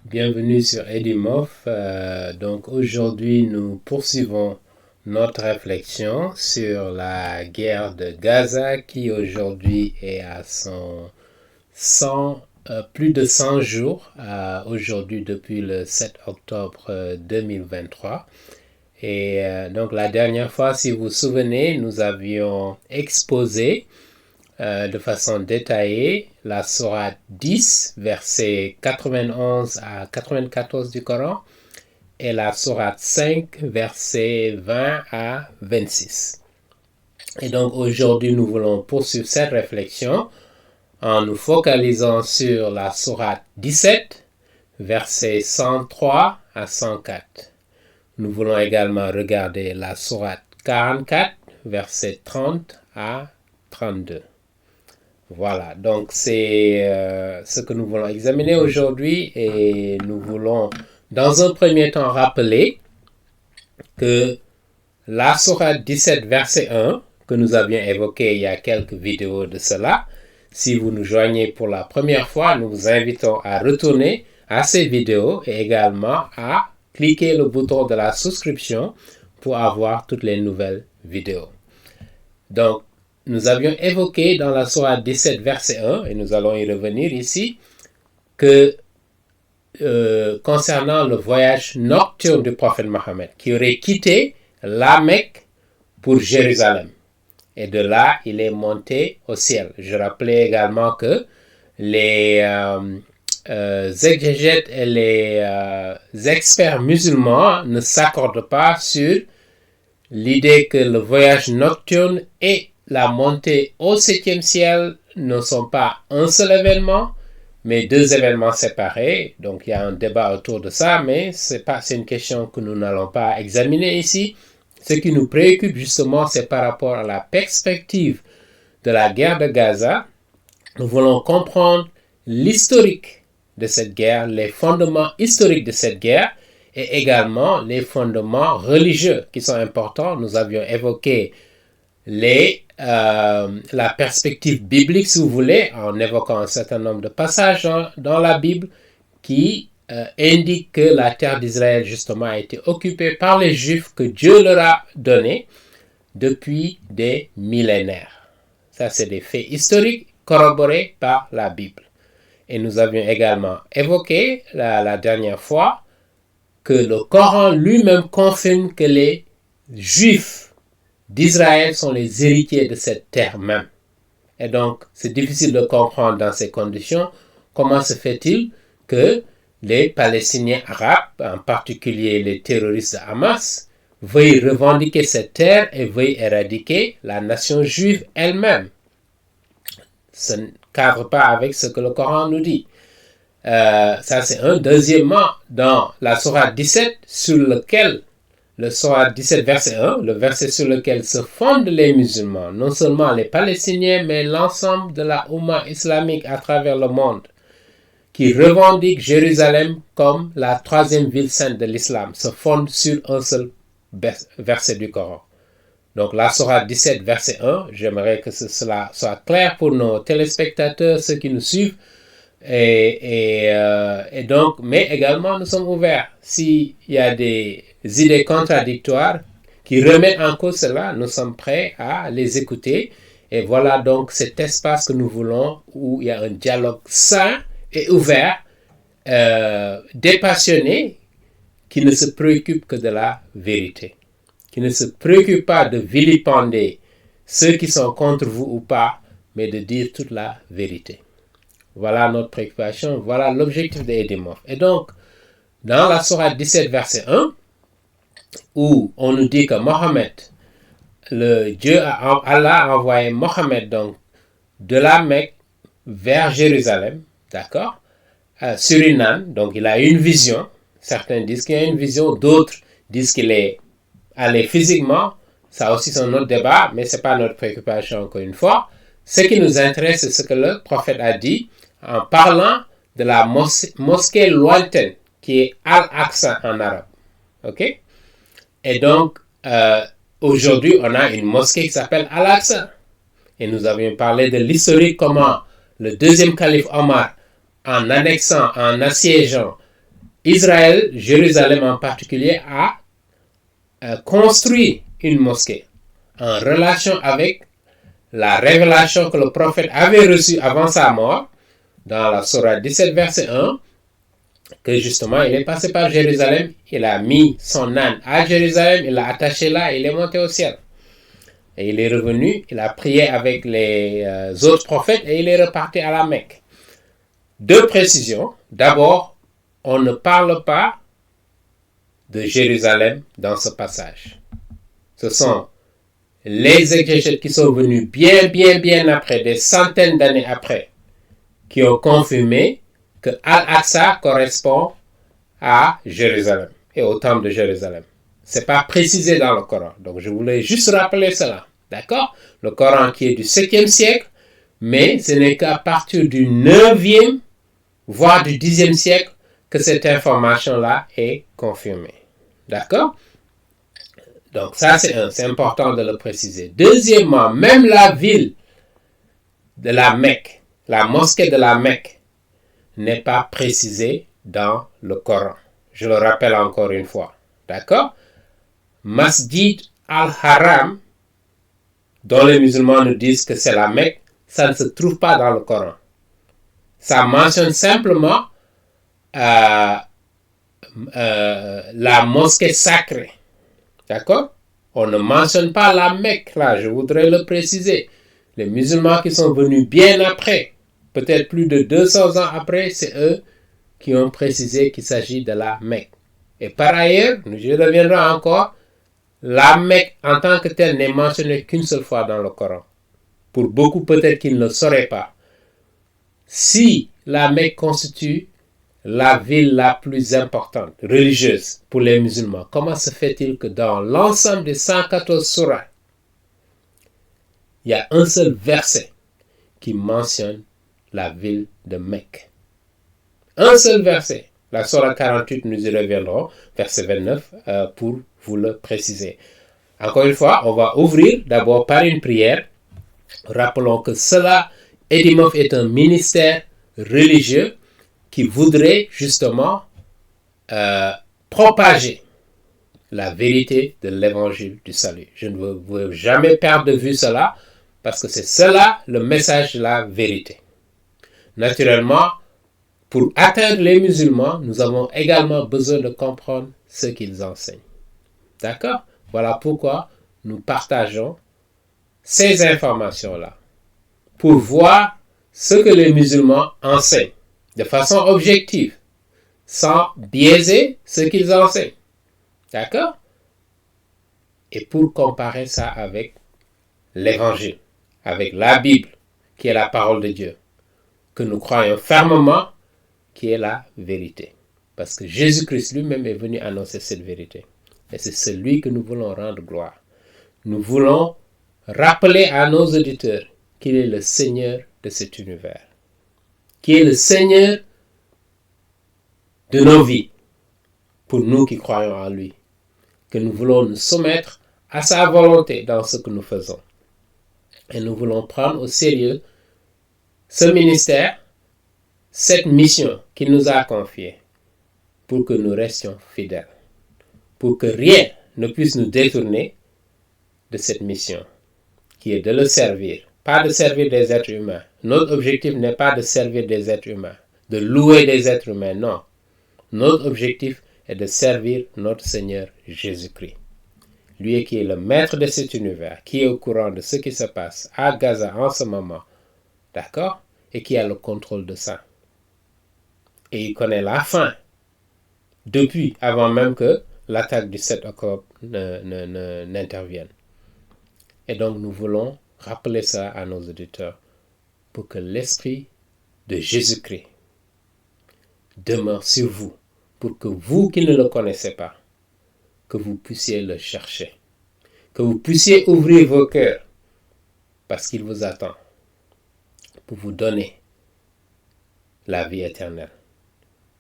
Bienvenue sur Edimof. Donc aujourd'hui, nous poursuivons notre réflexion sur la guerre de Gaza qui aujourd'hui est à plus de 100 jours, aujourd'hui depuis le 7 octobre 2023. Et donc la dernière fois, si vous vous souvenez, nous avions exposé de façon détaillée la sourate 10, versets 91 à 94 du Coran, et la sourate 5, versets 20 à 26. Et donc aujourd'hui, nous voulons poursuivre cette réflexion en nous focalisant sur la sourate 17, versets 103 à 104. Nous voulons également regarder la sourate 44, versets 30 à 32. Voilà, donc c'est ce que nous voulons examiner aujourd'hui et nous voulons dans un premier temps rappeler que la sourate 17 verset 1 que nous avions évoqué il y a quelques vidéos de cela, si vous nous joignez pour la première fois, nous vous invitons à retourner à ces vidéos et également à cliquer le bouton de la souscription pour avoir toutes les nouvelles vidéos. Donc, nous avions évoqué dans la sourate 17 verset 1, et nous allons y revenir ici, que concernant le voyage nocturne du prophète Mohammed, qui aurait quitté la Mecque pour Jérusalem. Et de là, il est monté au ciel. Je rappelais également que les exégètes et les experts musulmans ne s'accordent pas sur l'idée que le voyage nocturne et la montée au 7e ciel ne sont pas un seul événement, mais deux événements séparés. Donc il y a un débat autour de ça, mais c'est une question que nous n'allons pas examiner ici. Ce qui nous préoccupe justement, c'est par rapport à la perspective de la guerre de Gaza. Nous voulons comprendre l'historique de cette guerre, les fondements historiques de cette guerre, et également les fondements religieux qui sont importants. Nous avions évoqué la perspective biblique, si vous voulez, en évoquant un certain nombre de passages dans la Bible qui indiquent que la terre d'Israël, justement, a été occupée par les Juifs que Dieu leur a donnés depuis des millénaires. Ça, c'est des faits historiques corroborés par la Bible. Et nous avions également évoqué la dernière fois que le Coran lui-même confirme que les Juifs d'Israël sont les héritiers de cette terre même. Et donc, c'est difficile de comprendre dans ces conditions comment se fait-il que les Palestiniens arabes, en particulier les terroristes de Hamas, veuillent revendiquer cette terre et veuillent éradiquer la nation juive elle-même. Ça ne cadre pas avec ce que le Coran nous dit. Ça, c'est un. Deuxièmement, dans la sourate 17, sur lequel le sourate 17 verset 1, le verset sur lequel se fondent les musulmans, non seulement les Palestiniens, mais l'ensemble de la Oumma islamique à travers le monde, qui revendique Jérusalem comme la troisième ville sainte de l'islam, se fonde sur un seul verset du Coran. Donc la sourate 17 verset 1, j'aimerais que cela soit clair pour nos téléspectateurs, ceux qui nous suivent, et donc, mais également nous sommes ouverts. S'il y a des idées contradictoires qui remettent en cause cela, nous sommes prêts à les écouter. Et voilà donc cet espace que nous voulons où il y a un dialogue sain et ouvert, dépassionné, qui ne se préoccupe que de la vérité, qui ne se préoccupe pas de vilipender ceux qui sont contre vous ou pas, mais de dire toute la vérité. Voilà notre préoccupation, voilà l'objectif de Edimof. Et donc, dans la sourate 17 verset 1, où on nous dit que Mohammed, Allah a envoyé Mohammed donc de la Mecque vers Jérusalem, d'accord, sur une âne, donc il a une vision. Certains disent qu'il a une vision, d'autres disent qu'il est allé physiquement. Ça aussi c'est un autre débat, mais ce n'est pas notre préoccupation encore une fois. Ce qui nous intéresse, c'est ce que le prophète a dit en parlant de la mosquée lointaine qui est Al-Aqsa en arabe. Ok? Et donc, aujourd'hui, on a une mosquée qui s'appelle Al-Aqsa. Et nous avions parlé de l'historique, comment le deuxième calife Omar, en annexant, en assiégeant Israël, Jérusalem en particulier, a construit une mosquée en relation avec la révélation que le prophète avait reçue avant sa mort, dans la Sourate 17, verset 1, que justement, il est passé par Jérusalem, il a mis son âne à Jérusalem, il l'a attaché là, et il est monté au ciel. Et il est revenu, il a prié avec les autres prophètes, et il est reparti à la Mecque. Deux précisions. D'abord, on ne parle pas de Jérusalem dans ce passage. Ce sont les exégètes qui sont venus bien après, des centaines d'années après, qui ont confirmé que Al-Aqsa correspond à Jérusalem et au temple de Jérusalem. Ce n'est pas précisé dans le Coran. Donc je voulais juste rappeler cela. D'accord? Le Coran qui est du 7e siècle, mais ce n'est qu'à partir du 9e, voire du 10e siècle, que cette information-là est confirmée. D'accord? Donc ça, c'est important de le préciser. Deuxièmement, même la ville de la Mecque, la mosquée de la Mecque, n'est pas précisée dans le Coran. Je le rappelle encore une fois. D'accord? Masjid al-Haram, dont les musulmans nous disent que c'est la Mecque, ça ne se trouve pas dans le Coran. Ça mentionne simplement la mosquée sacrée. D'accord? On ne mentionne pas la Mecque là, je voudrais le préciser. Les musulmans qui sont venus bien après, peut-être plus de 200 ans après, c'est eux qui ont précisé qu'il s'agit de la Mecque. Et par ailleurs, je reviendrai encore, la Mecque en tant que telle n'est mentionnée qu'une seule fois dans le Coran. Pour beaucoup, peut-être qu'ils ne le sauraient pas. Si la Mecque constitue la ville la plus importante, religieuse, pour les musulmans, comment se fait-il que dans l'ensemble des 114 sourates, il y a un seul verset qui mentionne la ville de Mecque? Un seul verset. La sourate 48, nous y reviendrons, verset 29, pour vous le préciser. Encore une fois, on va ouvrir d'abord par une prière. Rappelons que cela, Edimof est un ministère religieux qui voudrait justement propager la vérité de l'évangile du salut. Je ne veux jamais perdre de vue cela, parce que c'est cela le message de la vérité. Naturellement, pour atteindre les musulmans, nous avons également besoin de comprendre ce qu'ils enseignent. D'accord? Voilà pourquoi nous partageons ces informations-là, pour voir ce que les musulmans enseignent, de façon objective, sans biaiser ce qu'ils enseignent. D'accord? Et pour comparer ça avec l'évangile, avec la Bible, qui est la parole de Dieu, que nous croyons fermement, qui est la vérité. Parce que Jésus-Christ lui-même est venu annoncer cette vérité. Et c'est celui que nous voulons rendre gloire. Nous voulons rappeler à nos auditeurs qu'il est le Seigneur de cet univers, qui est le Seigneur de nos vies, pour nous qui croyons en lui, que nous voulons nous soumettre à sa volonté dans ce que nous faisons. Et nous voulons prendre au sérieux ce ministère, cette mission qu'il nous a confiée, pour que nous restions fidèles, pour que rien ne puisse nous détourner de cette mission, qui est de le servir, pas de servir des êtres humains. Notre objectif n'est pas de servir des êtres humains, de louer des êtres humains, non. Notre objectif est de servir notre Seigneur Jésus-Christ. Lui qui est le maître de cet univers, qui est au courant de ce qui se passe à Gaza en ce moment, d'accord? Et qui a le contrôle de ça. Et il connaît la fin, depuis, avant même que l'attaque du 7 octobre n'intervienne. Et donc nous voulons rappeler ça à nos auditeurs, pour que l'Esprit de Jésus-Christ demeure sur vous, pour que vous qui ne le connaissez pas, que vous puissiez le chercher, que vous puissiez ouvrir vos cœurs, parce qu'il vous attend, pour vous donner la vie éternelle,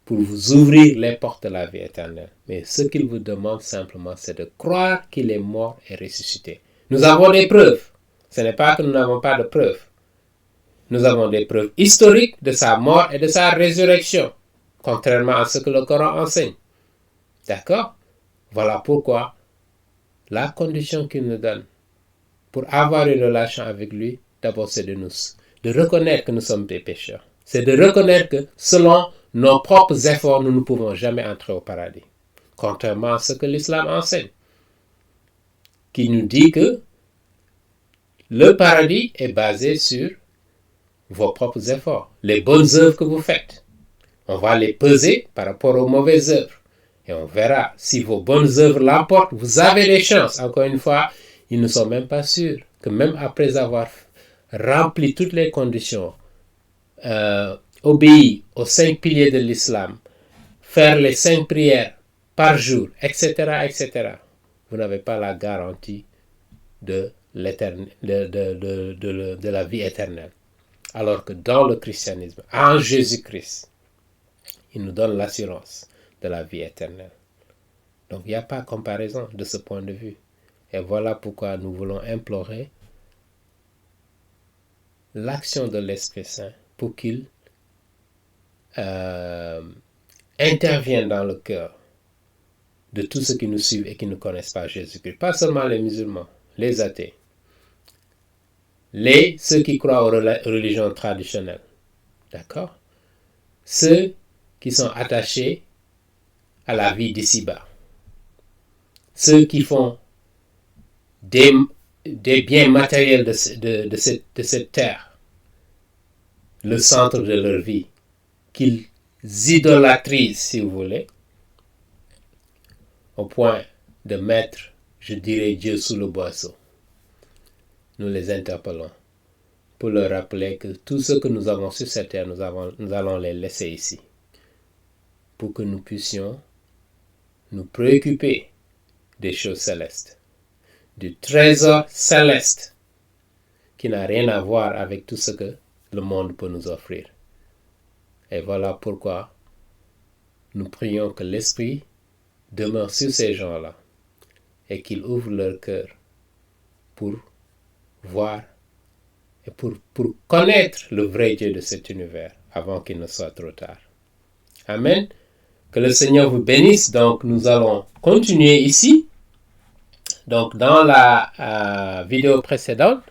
pour vous ouvrir les portes de la vie éternelle. Mais ce qu'il vous demande simplement, c'est de croire qu'il est mort et ressuscité. Nous avons des preuves. Ce n'est pas que nous n'avons pas de preuves. Nous avons des preuves historiques de sa mort et de sa résurrection. contrairement à ce que le Coran enseigne. D'accord? Voilà pourquoi la condition qu'il nous donne pour avoir une relation avec lui, d'abord c'est de reconnaître que nous sommes des pécheurs. C'est de reconnaître que selon nos propres efforts, nous ne pouvons jamais entrer au paradis. Contrairement à ce que l'islam enseigne, qui nous dit que le paradis est basé sur vos propres efforts, les bonnes œuvres que vous faites. On va les peser par rapport aux mauvaises œuvres. Et on verra si vos bonnes œuvres l'emportent. Vous avez des chances. Encore une fois, ils ne sont même pas sûrs que même après avoir rempli toutes les conditions, obéi aux 5 piliers de l'islam, faire les 5 prières par jour, etc., etc., vous n'avez pas la garantie de la vie éternelle. Alors que dans le christianisme, en Jésus-Christ, il nous donne l'assurance de la vie éternelle. Donc il n'y a pas de comparaison de ce point de vue. Et voilà pourquoi nous voulons implorer l'action de l'Esprit Saint pour qu'il intervienne dans le cœur de tous ceux qui nous suivent et qui ne connaissent pas Jésus-Christ. Pas seulement les musulmans, les athées, ceux qui croient aux religions traditionnelles. D'accord? Ceux qui sont attachés à la vie d'ici-bas. Ceux qui font des biens matériels de cette terre le centre de leur vie, qu'ils idolâtrisent, si vous voulez, au point de mettre, je dirais, Dieu sous le boisseau. Nous les interpellons pour leur rappeler que tout ce que nous avons sur cette terre, nous allons les laisser ici, pour que nous puissions nous préoccuper des choses célestes, du trésor céleste qui n'a rien à voir avec tout ce que le monde peut nous offrir. Et voilà pourquoi nous prions que l'Esprit demeure sur ces gens-là et qu'il ouvre leur cœur pour voir et pour connaître le vrai Dieu de cet univers avant qu'il ne soit trop tard. Amen. Que le Seigneur vous bénisse. Donc, nous allons continuer ici. Donc, dans la vidéo précédente,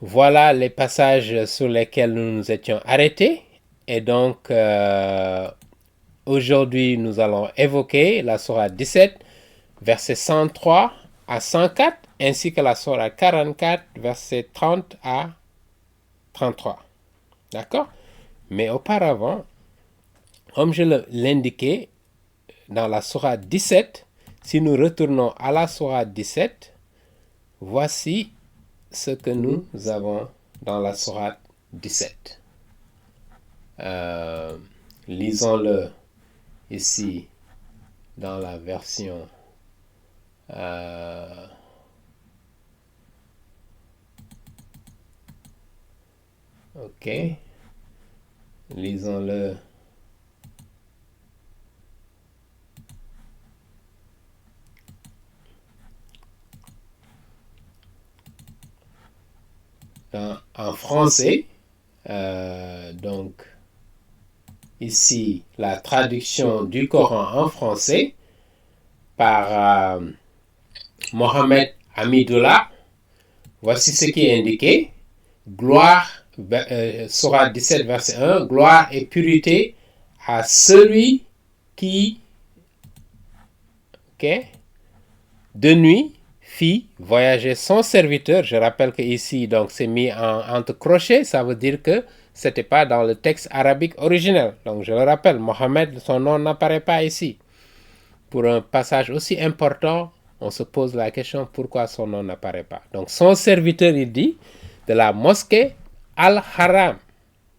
voilà les passages sur lesquels nous nous étions arrêtés. Et donc, aujourd'hui, nous allons évoquer la sourate 17, versets 103 à 104, ainsi que la sourate 44, versets 30 à 33. D'accord? Mais auparavant, comme je l'indiquais, dans la sourate 17, si nous retournons à la sourate 17, voici ce que nous avons dans la sourate 17. Lisons-le ici dans la version ok, lisons-le en français. Donc ici la traduction du Coran en français par Mohamed Hamidullah. Voici ce qui est indiqué. Gloire, sourate 17 verset 1, gloire et pureté à celui qui de nuit fit voyager son serviteur. Je rappelle que ici donc c'est mis entre crochets, ça veut dire que c'était pas dans le texte arabique originel. Donc je le rappelle, Mohammed, son nom n'apparaît pas ici. Pour un passage aussi important, on se pose la question pourquoi son nom n'apparaît pas. Donc son serviteur, il dit, de la mosquée Al-Haram.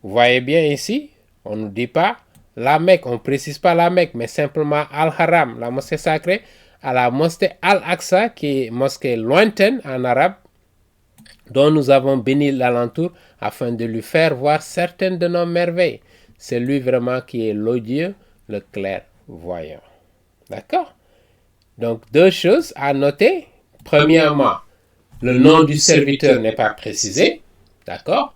Vous voyez bien ici, on ne dit pas la Mecque, on ne précise pas la Mecque, mais simplement Al-Haram, la mosquée sacrée, à la mosquée Al-Aqsa, qui est mosquée lointaine en arabe, dont nous avons béni l'alentour afin de lui faire voir certaines de nos merveilles. C'est lui vraiment qui est l'odieux, le clairvoyant. D'accord? Donc, deux choses à noter. Premièrement, le nom du serviteur n'est pas précisé. D'accord?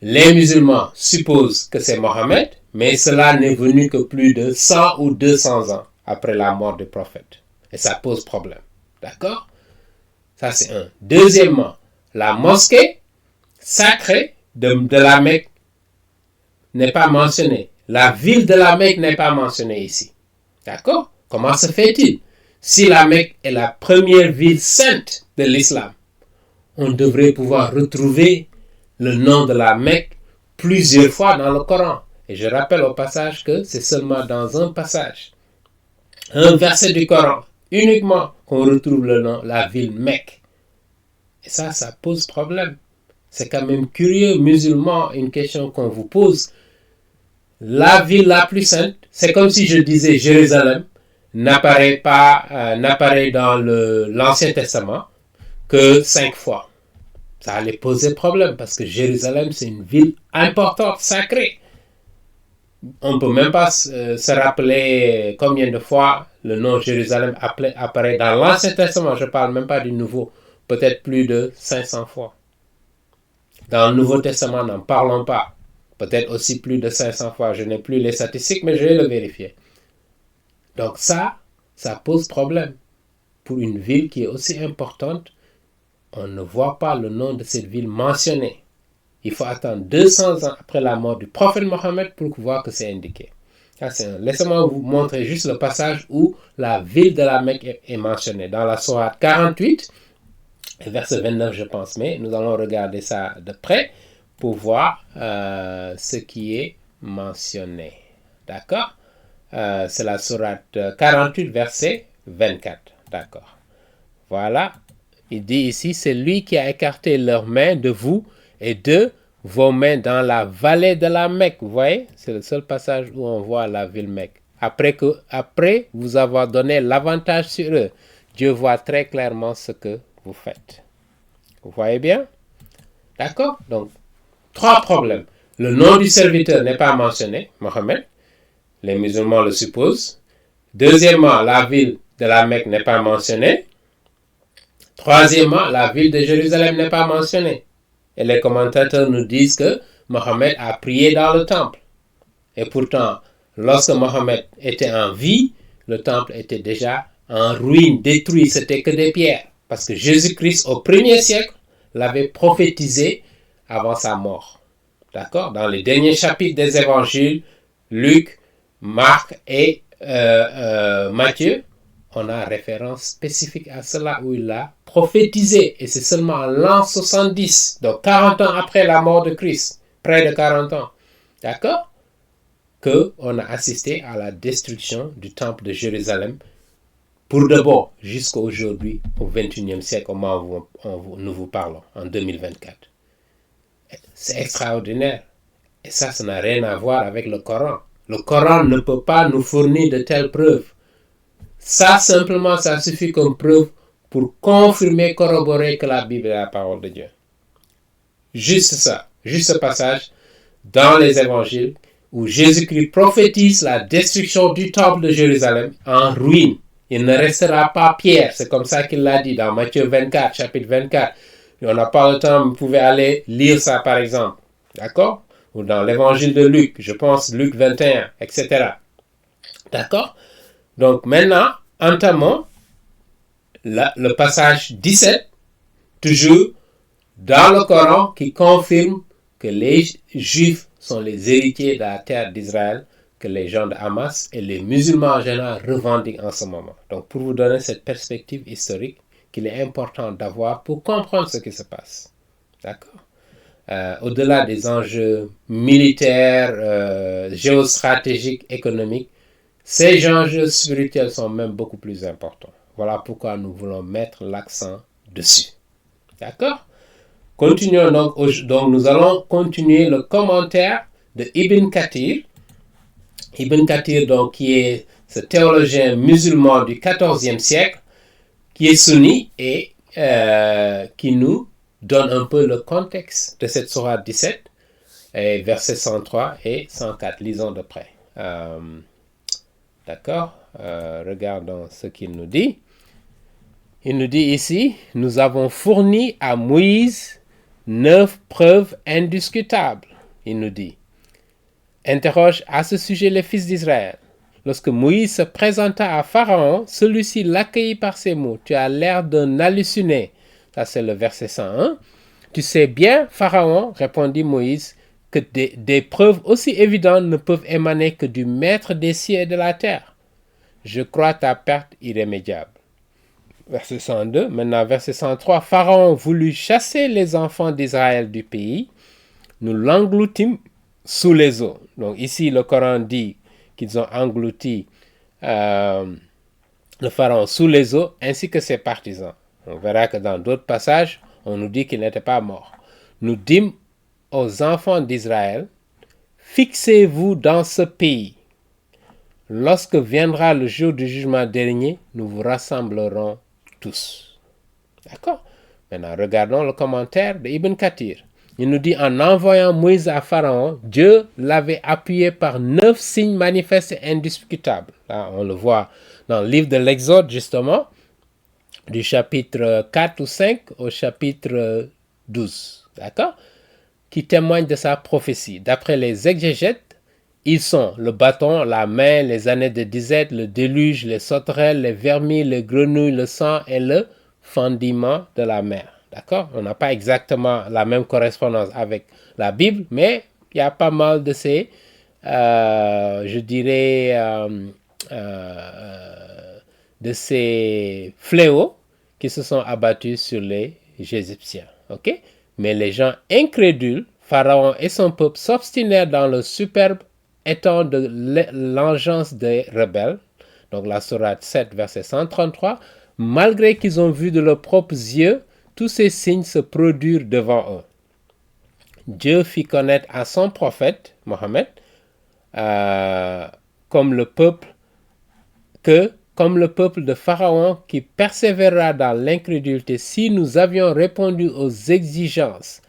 Les musulmans supposent que c'est Mohammed, Mais cela n'est venu que plus de 100 ou 200 ans après la mort du prophète. Et ça pose problème. D'accord? Ça, c'est un. Deuxièmement, la mosquée sacrée de la Mecque n'est pas mentionnée. La ville de la Mecque n'est pas mentionnée ici. D'accord? Comment se fait-il? Si la Mecque est la première ville sainte de l'islam, on devrait pouvoir retrouver le nom de la Mecque plusieurs fois dans le Coran. Et je rappelle au passage que c'est seulement dans un passage, un verset du Coran, uniquement qu'on retrouve le nom, la ville Mecque. Et ça pose problème. C'est quand même curieux, musulmans, une question qu'on vous pose. La ville la plus sainte, c'est comme si je disais Jérusalem, n'apparaît dans l'Ancien Testament que 5 fois. Ça allait poser problème parce que Jérusalem, c'est une ville importante, sacrée. On ne peut même pas se rappeler combien de fois le nom Jérusalem apparaît dans l'Ancien Testament. Je ne parle même pas du Nouveau. Peut-être plus de 500 fois. Dans le Nouveau Testament, n'en parlons pas. Peut-être aussi plus de 500 fois. Je n'ai plus les statistiques, mais je vais le vérifier. Donc ça pose problème. Pour une ville qui est aussi importante, on ne voit pas le nom de cette ville mentionné. Il faut attendre 200 ans après la mort du prophète Mohammed pour voir que c'est indiqué. Laissez-moi vous montrer juste le passage où la ville de la Mecque est mentionnée. Dans la sourate 48, verset 29 je pense, mais nous allons regarder ça de près pour voir ce qui est mentionné. D'accord? C'est la sourate 48, verset 24. D'accord. Voilà. Il dit ici, c'est lui qui a écarté leurs mains de vous et de vos mains dans la vallée de la Mecque. Vous voyez, c'est le seul passage où on voit la ville Mecque. Après vous avoir donné l'avantage sur eux, Dieu voit très clairement ce que vous faites. Vous voyez bien? D'accord? Donc, 3 problèmes. Le nom du serviteur n'est pas mentionné, Mohammed. Les musulmans le supposent. Deuxièmement, la ville de la Mecque n'est pas mentionnée. Troisièmement, la ville de Jérusalem n'est pas mentionnée. Et les commentateurs nous disent que Mohammed a prié dans le temple. Et pourtant, lorsque Mohammed était en vie, le temple était déjà en ruine, détruit, c'était que des pierres. Parce que Jésus-Christ, au 1er siècle, l'avait prophétisé avant sa mort. D'accord? Dans les derniers chapitres des évangiles, Luc, Marc et Matthieu, on a référence spécifique à cela où il l'a prophétisé. Et c'est seulement en l'an 70, donc 40 ans après la mort de Christ, près de 40 ans, d'accord, qu'on a assisté à la destruction du temple de Jérusalem pour de bon jusqu'à aujourd'hui, au 21e siècle, au moment où nous vous parlons, en 2024. C'est extraordinaire. Et ça n'a rien à voir avec le Coran. Le Coran ne peut pas nous fournir de telles preuves. Ça, simplement, ça suffit comme preuve pour confirmer, corroborer que la Bible est la parole de Dieu. Juste ça, juste ce passage dans les évangiles où Jésus-Christ prophétise la destruction du temple de Jérusalem en ruine. Il ne restera pas pierre. C'est comme ça qu'il l'a dit dans Matthieu 24, chapitre 24. Et on n'a pas le temps, vous pouvez aller lire ça par exemple. D'accord? Ou dans l'évangile de Luc, je pense Luc 21, etc. D'accord? Donc maintenant, entamons le passage 17, toujours dans le Coran, qui confirme que les Juifs sont les héritiers de la terre d'Israël, que les gens de Hamas et les musulmans en général revendiquent en ce moment. Donc pour vous donner cette perspective historique qu'il est important d'avoir pour comprendre ce qui se passe. D'accord? Au-delà des enjeux militaires, géostratégiques, économiques, ces enjeux spirituels sont même beaucoup plus importants. Voilà pourquoi nous voulons mettre l'accent dessus. D'accord? Continuons donc. Nous allons continuer le commentaire de Ibn Kathir. Ibn Kathir, donc, qui est ce théologien musulman du XIVe siècle, qui est sunni et qui nous donne un peu le contexte de cette sourate 17, versets 103 et 104. Lisons de près. D'accord? Regardons ce qu'il nous dit. Il nous dit ici, nous avons fourni à Moïse 9 preuves indiscutables. Il nous dit, interroge à ce sujet les fils d'Israël. Lorsque Moïse se présenta à Pharaon, celui-ci l'accueillit par ces mots. Tu as l'air d'un halluciné. Ça, c'est le verset 101. Tu sais bien, Pharaon, répondit Moïse, que des preuves aussi évidentes ne peuvent émaner que du Maître des cieux et de la terre. Je crois ta perte irrémédiable. Verset 102. Maintenant, verset 103. Pharaon voulut chasser les enfants d'Israël du pays. Nous l'engloutîmes sous les eaux. Donc ici, le Coran dit qu'ils ont englouti le pharaon sous les eaux, ainsi que ses partisans. On verra que dans d'autres passages, on nous dit qu'il n'était pas mort. Nous dîmes aux enfants d'Israël, fixez-vous dans ce pays. Lorsque viendra le jour du jugement dernier, nous vous rassemblerons tous. D'accord? Maintenant, regardons le commentaire de Ibn Kathir. Il nous dit, en envoyant Moïse à Pharaon, Dieu l'avait appuyé par 9 signes manifestes et indiscutables. Là, on le voit dans le livre de l'Exode, justement, du chapitre 4 ou 5 au chapitre 12. D'accord? Qui témoignent de sa prophétie. D'après les exégètes, ils sont le bâton, la main, les années de disette, le déluge, les sauterelles, les vermilles, les grenouilles, le sang et le fendiment de la mer. D'accord? On n'a pas exactement la même correspondance avec la Bible, mais il y a pas mal de ces, de ces fléaux qui se sont abattus sur les Égyptiens. Ok? Mais les gens incrédules, Pharaon et son peuple, s'obstinèrent dans le superbe étang de l'engeance des rebelles. Donc la sourate 7, verset 133. Malgré qu'ils ont vu de leurs propres yeux tous ces signes se produire devant eux. Dieu fit connaître à son prophète, Mohammed, comme le peuple de Pharaon qui persévérera dans l'incrédulité, si nous avions répondu aux exigences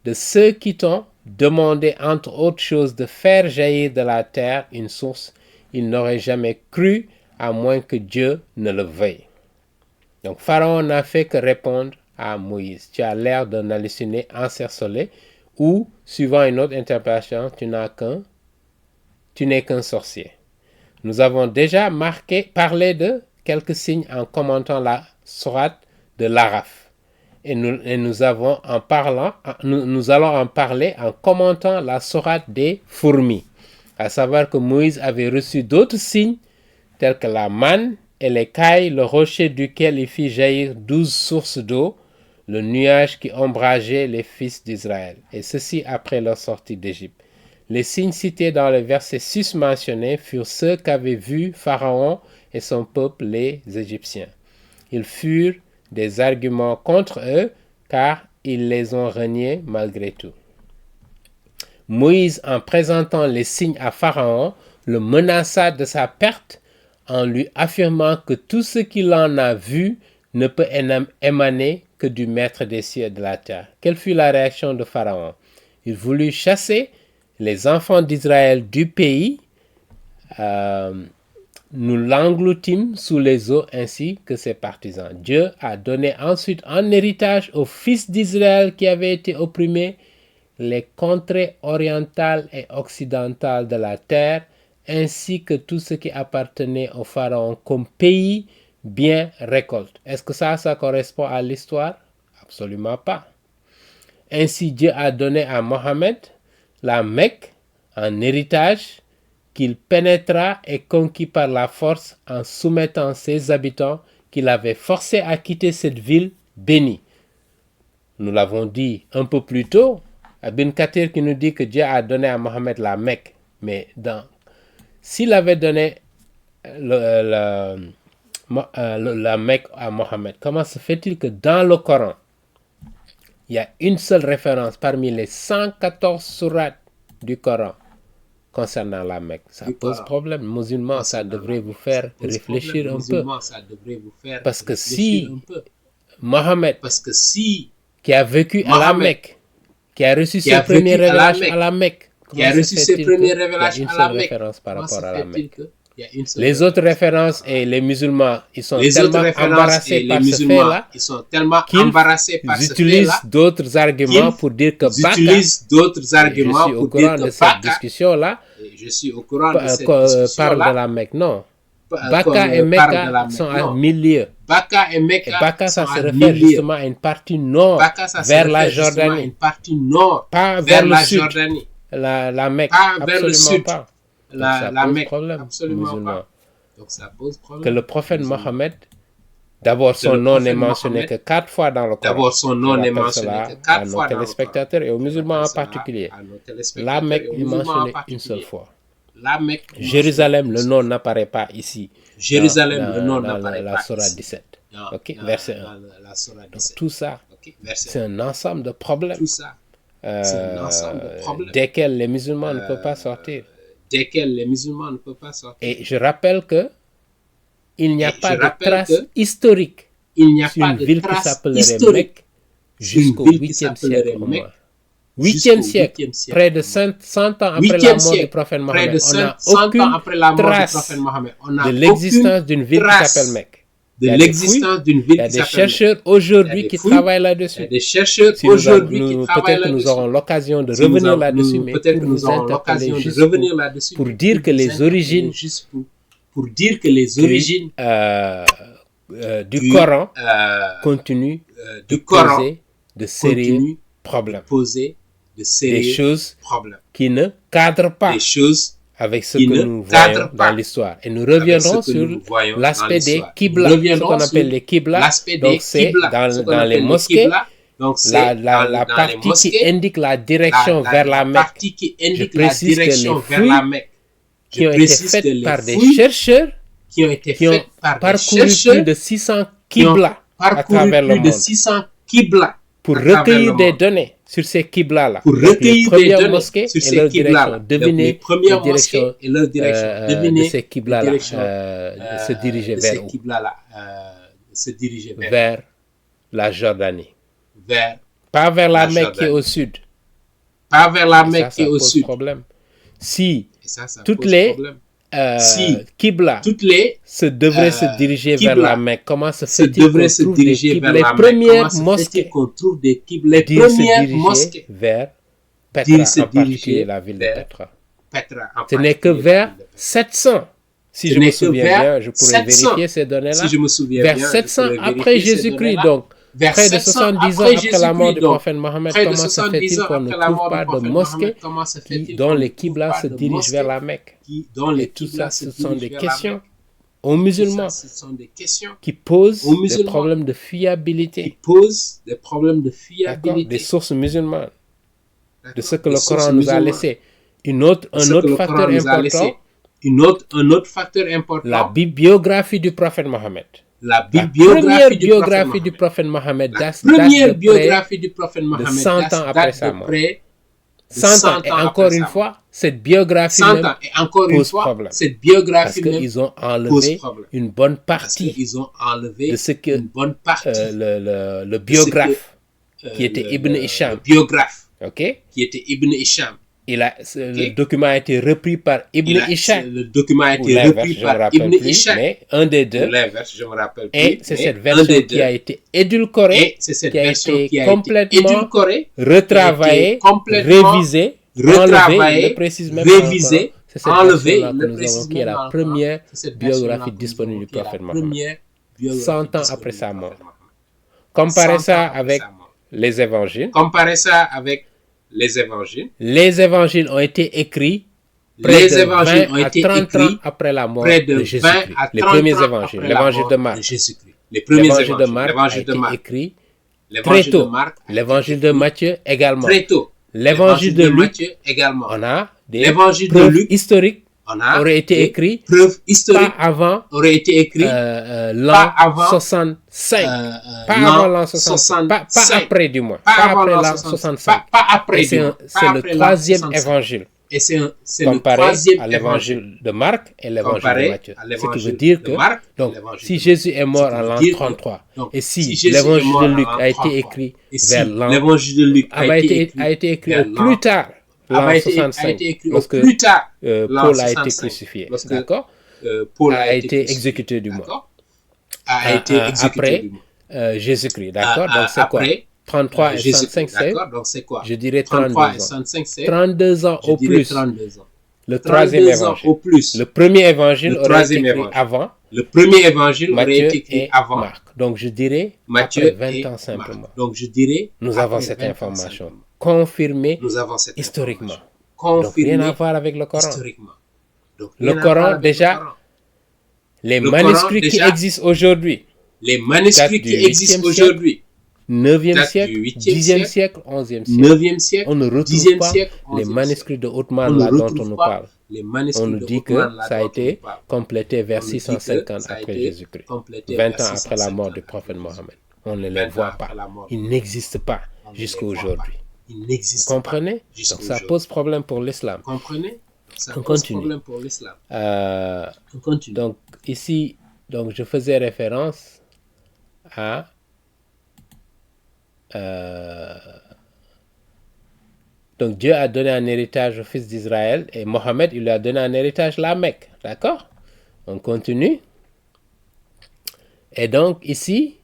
de ceux qui t'ont demandé, entre autres choses, de faire jaillir de la terre une source, ils n'auraient jamais cru, à moins que Dieu ne le veuille. Donc Pharaon n'a fait que répondre à Moïse. Tu as l'air d'un halluciné encercelé, ou, suivant une autre interprétation, tu n'es qu'un sorcier. Nous avons déjà parlé de quelques signes en commentant la sourate de l'Araf. Et nous allons en parler en commentant la sourate des fourmis. À savoir que Moïse avait reçu d'autres signes, tels que la manne et l'écaille, le rocher duquel il fit jaillir 12 sources d'eau, le nuage qui ombrageait les fils d'Israël, et ceci après leur sortie d'Égypte. Les signes cités dans le verset 6 mentionné furent ceux qu'avaient vus Pharaon et son peuple, les Égyptiens. Ils furent des arguments contre eux, car ils les ont reniés malgré tout. Moïse, en présentant les signes à Pharaon, le menaça de sa perte en lui affirmant que tout ce qu'il en a vu ne peut émaner que du Maître des cieux et de la terre. Quelle fut la réaction de Pharaon? Il voulut chasser les enfants d'Israël du pays. Nous l'engloutîmes sous les eaux ainsi que ses partisans. Dieu a donné ensuite en héritage aux fils d'Israël qui avaient été opprimés les contrées orientales et occidentales de la terre, ainsi que tout ce qui appartenait au pharaon comme pays, bien récolte. Est-ce que ça correspond à l'histoire? Absolument pas. Ainsi, Dieu a donné à Mohammed la Mecque en héritage qu'il pénétra et conquit par la force en soumettant ses habitants qu'il avait forcés à quitter cette ville bénie. Nous l'avons dit un peu plus tôt, Ibn Kathir qui nous dit que Dieu a donné à Mohammed la Mecque, mais s'il avait donné la Mecque à Mohammed, comment se fait-il que dans le Coran, il y a une seule référence parmi les 114 sourates du Coran concernant la Mecque? Ça pose problème. Musulmans, ça devrait vous faire réfléchir un peu. Parce que si Mohammed, qui a vécu à la Mecque, qui a reçu ses premières révélations à la Mecque, il y a une seule référence par rapport à la Mecque. Les autres références et les musulmans, ils sont tellement embarrassés par ce fait-là qu'ils utilisent d'autres arguments pour dire que Bakka, je suis au courant de cette discussion-là, Et je suis au courant de cette discussion-là. Parle de la Mecque, non. Baka et Mecca sont à milieu. Baka et Mecca. Et Baka, ça se réfère justement à une partie nord, vers la Jordanie. Une partie nord, pas vers le sud. La Mecque, pas vers le absolument sud. pas. La Mecque, problème, absolument musulman. pas. Donc ça pose problème. Que le prophète Mohammed, d'abord son nom n'est mentionné que 4 fois dans le Coran. D'abord son nom n'est mentionné que 4 fois à nos téléspectateurs et aux musulmans en particulier. La Mecque est mentionnée une seule fois. La Mecque, Jérusalem, le nom n'apparaît pas ici. Jérusalem, le nom n'apparaît pas la Surah 17. Verset 1. Donc, tout ça, c'est un ensemble de problèmes. Tout ça, c'est un ensemble de problèmes. Desquels les musulmans ne peuvent pas sortir. Et je rappelle que il n'y a pas de trace historique sur une ville qui s'appellerait Mecque jusqu'au 8e siècle au moins. 8e siècle, près de 100 ans après la mort du prophète Mohammed, on n'a aucune trace de l'existence d'une ville qui s'appelle Mecque. Il y a des chercheurs aujourd'hui qui travaillent là-dessus. Peut-être que nous aurons l'occasion de revenir là-dessus, mais pour nous interpeller juste pour dire que les origines du Coran continuent de poser de sérieux problèmes. Des choses qui ne cadrent pas avec ce que nous voyons dans l'histoire. Et nous reviendrons sur l'aspect des Qibla, ce qu'on appelle les Qibla. Donc c'est dans les mosquées, la partie qui indique la direction vers la Mecque. Je précise que les fouilles qui ont été faites par des chercheurs qui ont parcouru plus de 600 Qibla à travers le monde pour recueillir des données sur ces Qibla-là. Pour recueillir des données sur ces Qibla-là. Devinez la direction de ces Qibla-là se diriger vers où? Vers la Jordanie. Pas vers la Mecque qui est au sud. Pas vers la Mecque qui est au sud. Problème. Si toutes les Qibla devraient se diriger vers la Mecque, comment se fait-il qu'on trouve des Qibla? Les premières mosquées diriger vers Petra, en particulier la ville de Petra. Ce n'est que vers 700, si je me souviens bien, je pourrais vérifier ces données-là, vers 700 après Jésus-Christ, donc près de 70 ans après la mort du prophète Mohammed, comment se fait-il qu'on ne trouve pas de mosquées dont les Qibla se dirigent vers la Mecque? Et tout ça, ce sont des questions aux musulmans qui posent des problèmes de fiabilité. Des sources musulmanes, de ce que le Coran nous a laissé. Un autre facteur important, la biographie du prophète Mohammed. La première biographie du prophète Mohammed date de 100 ans après sa mort. 100 ans, et encore une fois, cette biographie même pose problème. Parce qu'ils ont enlevé une bonne partie de ce que le biographe, qui était Ibn Hisham, le document a été repris par Ibn Hisham. Mais un des deux. Et c'est cette version qui a été édulcorée, qui a été complètement retravaillée, révisée, enlevée, le précise même. C'est cette version-là que nous avons, qui est la première biographie disponible du prophète Mohammed, 100 ans après sa mort. Comparez ça avec les évangiles. Les évangiles ont été écrits près de 20 à 30 ans après la mort de Jésus-Christ. Les premiers évangiles, l'évangile de Marc. L'évangile de Marc a été écrit très tôt. L'évangile de Matthieu également. L'évangile de Luc, on a des preuves historiques, aurait été écrit pas avant l'an 65. Pas avant l'an 65. Pas après du moins. Pas après l'an 65. C'est le troisième évangile. Comparé à l'évangile de Marc et l'évangile de Matthieu. Ce qui veut dire que, donc, si Jésus est mort en l'an 33, et si l'évangile de Luc a été écrit vers l'an, a été écrit au plus tard, l'an 65, lorsque Paul a été crucifié, d'accord? Paul a été exécuté du moins. Après Jésus-Christ, d'accord? Donc c'est quoi? 33 et 65, c'est quoi? Je dirais 32 ans. 32 ans au plus le troisième évangile. Au plus. Le premier évangile aurait été écrit avant. Le premier évangile aurait été écrit avant Marc. Donc je dirais Matthieu après 20 ans simplement. Marc. Donc je dirais nous avons cette information confirmée historiquement. Donc rien à voir avec le Coran. Le Coran déjà, les manuscrits qui existent aujourd'hui. Les manuscrits qui existent aujourd'hui. 9e siècle, 10e siècle, 11e siècle. 9e siècle, on ne retrouve pas les manuscrits de Othman là dont on nous parle. On nous dit que ça a été complété vers 650 après Jésus-Christ, 20 ans après la mort du prophète Mohammed. On ne les voit pas. Ils n'existent pas jusqu'à aujourd'hui. Vous comprenez? Donc ça pose problème pour l'islam. On continue. Donc ici, donc je faisais référence à donc Dieu a donné un héritage au fils d'Israël et Mohammed, il lui a donné un héritage la Mecque. D'accord? On continue. Et donc ici,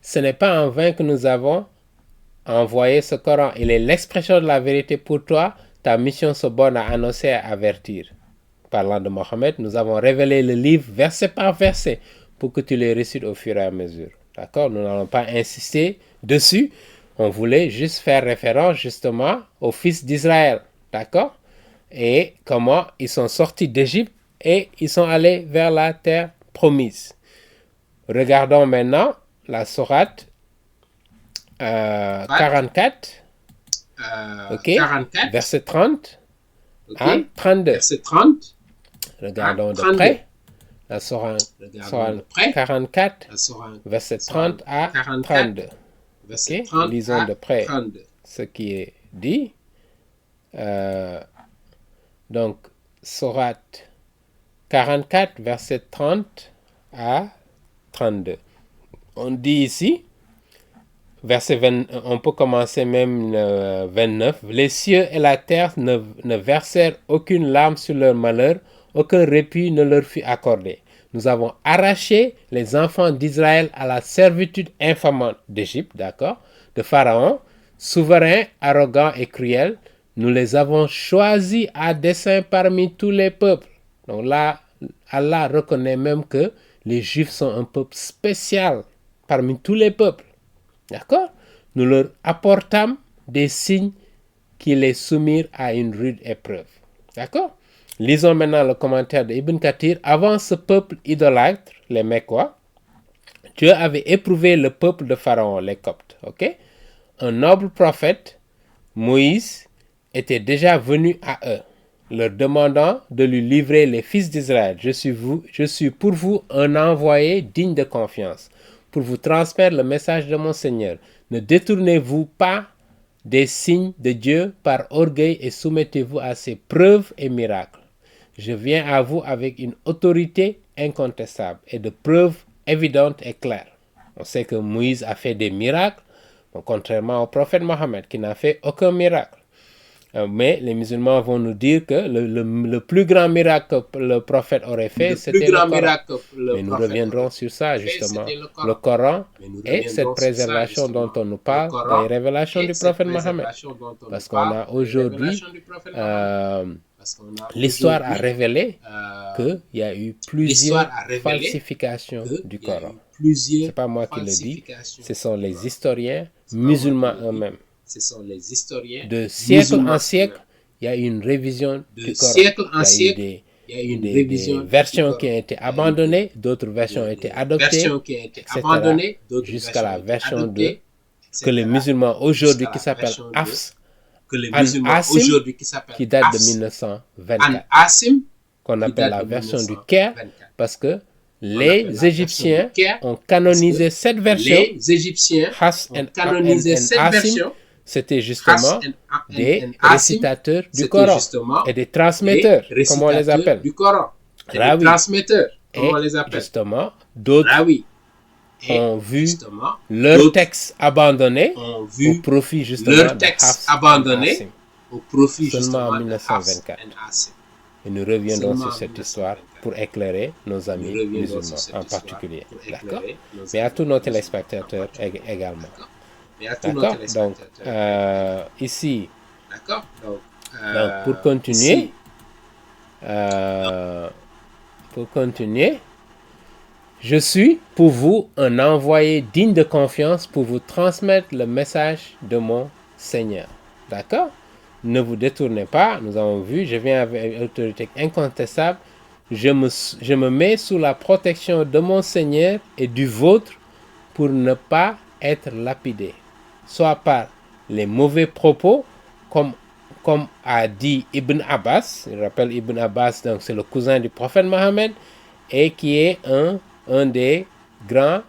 ce n'est pas en vain que nous avons envoyé ce Coran. Il est l'expression de la vérité pour toi. Ta mission se borne à annoncer et à avertir. Parlant de Mohammed, nous avons révélé le livre verset par verset pour que tu les récites au fur et à mesure. D'accord? Nous n'allons pas insister dessus. On voulait juste faire référence justement aux fils d'Israël. D'accord? Et comment ils sont sortis d'Égypte et ils sont allés vers la terre promise. Regardons maintenant la sourate 44. Ok? 44. Verset 30 à 32. Verset 30. Regardons de près. La sourate 44, verset 30 à 32. Okay? Lisons de près ce qui est dit. Donc, sourate 44, verset 30 à 32. On dit ici, verset 20, on peut commencer même le 29. Les cieux et la terre ne versèrent aucune larme sur leur malheur, aucun répit ne leur fut accordé. Nous avons arraché les enfants d'Israël à la servitude infamante d'Égypte, d'accord, de Pharaon, souverain, arrogant et cruel. Nous les avons choisis à dessein parmi tous les peuples. Donc là, Allah reconnaît même que les Juifs sont un peuple spécial parmi tous les peuples. D'accord? Nous leur apportâmes des signes qui les soumirent à une rude épreuve. D'accord? Lisons maintenant le commentaire de Ibn Kathir. Avant ce peuple idolâtre, les Mécois, Dieu avait éprouvé le peuple de Pharaon, les Coptes. Ok? Un noble prophète, Moïse, était déjà venu à eux, leur demandant de lui livrer les fils d'Israël. Je suis pour vous un envoyé digne de confiance, pour vous transmettre le message de mon Seigneur. Ne détournez-vous pas des signes de Dieu par orgueil et soumettez-vous à ses preuves et miracles. Je viens à vous avec une autorité incontestable et de preuves évidentes et claires. On sait que Moïse a fait des miracles, contrairement au prophète Mohammed qui n'a fait aucun miracle. Mais les musulmans vont nous dire que le plus grand miracle que le prophète aurait fait, c'était le Coran. Mais nous reviendrons sur ça justement. Le Coran et cette préservation dont on nous parle dans les révélations du prophète Mohammed. Parce qu'on a aujourd'hui, l'histoire a révélé qu'il y a eu plusieurs falsifications du Coran. Ce n'est pas moi qui le dis, ce sont les historiens musulmans eux-mêmes. Ce sont les historiens. De siècle en siècle, il y a eu une révision du Coran. Il y a eu des versions qui ont été abandonnées, d'autres versions ont été adoptées, etc. Jusqu'à la version 2 que les musulmans aujourd'hui qui s'appellent Hafs, An-Asim, qui date de 1924, qu'on appelle la version du Caire, parce que les Égyptiens ont canonisé cette version. Hafs and Asim, c'était justement des récitateurs du Coran et des transmetteurs, comme on les appelle. Justement, d'autres ont vu leur texte abandonné au profit justement de Hafs seulement en 1924. Et nous reviendrons sur cette histoire pour éclairer nos amis musulmans en particulier. D'accord? Mais à tous nos téléspectateurs également. D'accord? Donc, ici, donc, pour continuer, pour continuer, je suis pour vous un envoyé digne de confiance pour vous transmettre le message de mon Seigneur. D'accord? Ne vous détournez pas, nous avons vu, je viens avec une autorité incontestable. Je me mets sous la protection de mon Seigneur et du vôtre pour ne pas être lapidé, soit par les mauvais propos, comme a dit Ibn Abbas. Je rappelle Ibn Abbas, donc c'est le cousin du prophète Mohammed et qui est un des grands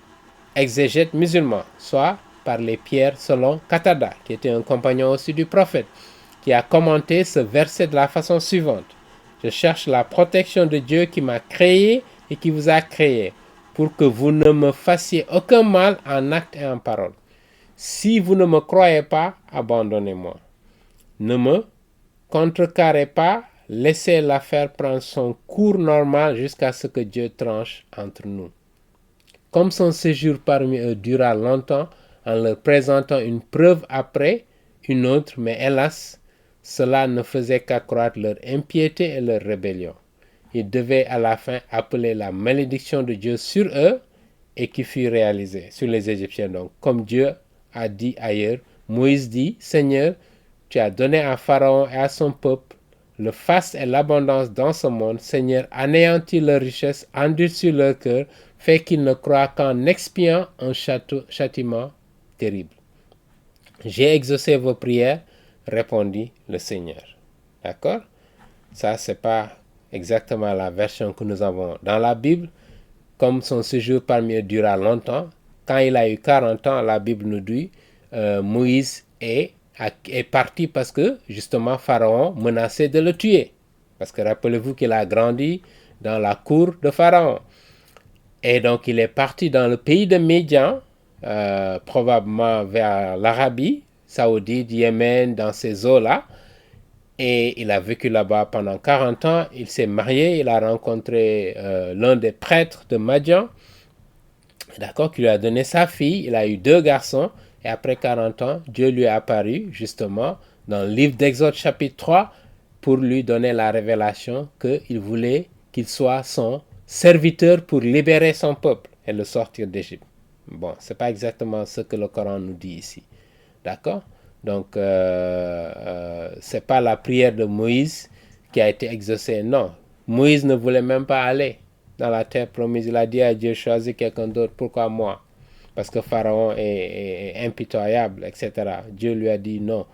exégètes musulmans, soit par les pierres selon Qatada, qui était un compagnon aussi du prophète, qui a commenté ce verset de la façon suivante. Je cherche la protection de Dieu qui m'a créé et qui vous a créé, pour que vous ne me fassiez aucun mal en acte et en parole. Si vous ne me croyez pas, abandonnez-moi. Ne me contrecarrez pas, laissez l'affaire prendre son cours normal jusqu'à ce que Dieu tranche entre nous. Comme son séjour parmi eux dura longtemps, en leur présentant une preuve après une autre, mais hélas, cela ne faisait qu'accroître leur impiété et leur rébellion. Ils devaient à la fin appeler la malédiction de Dieu sur eux et qui fut réalisée sur les Égyptiens. Donc, comme Dieu a dit ailleurs, Moïse dit, Seigneur, tu as donné à Pharaon et à son peuple le faste et l'abondance dans ce monde. Seigneur, anéantis leur richesse, endurcis leur cœur, fait qu'ils ne croient qu'en expiant un châtiment terrible. J'ai exaucé vos prières, répondit le Seigneur. D'accord? Ça, c'est pas exactement la version que nous avons dans la Bible. Comme son séjour parmi eux dura longtemps, quand il a eu 40 ans, la Bible nous dit, Moïse est parti parce que, justement, Pharaon menaçait de le tuer. Parce que rappelez-vous qu'il a grandi dans la cour de Pharaon. Et donc, il est parti dans le pays de Médian, probablement vers l'Arabie Saoudite, Yémen, dans ces eaux-là. Et il a vécu là-bas pendant 40 ans. Il s'est marié, il a rencontré l'un des prêtres de Madian, d'accord, qui lui a donné sa fille. Il a eu 2 garçons. Et après 40 ans, Dieu lui est apparu, justement, dans le livre d'Exode chapitre 3, pour lui donner la révélation qu'il voulait qu'il soit son serviteur pour libérer son peuple et le sortir d'Égypte. Bon, ce n'est pas exactement ce que le Coran nous dit ici. D'accord? Donc, c'est pas la prière de Moïse qui a été exaucée. Non, Moïse ne voulait même pas aller dans la terre promise. Il a dit à Dieu, choisis quelqu'un d'autre. Pourquoi moi? Parce que Pharaon est impitoyable, etc. Dieu lui a dit, non,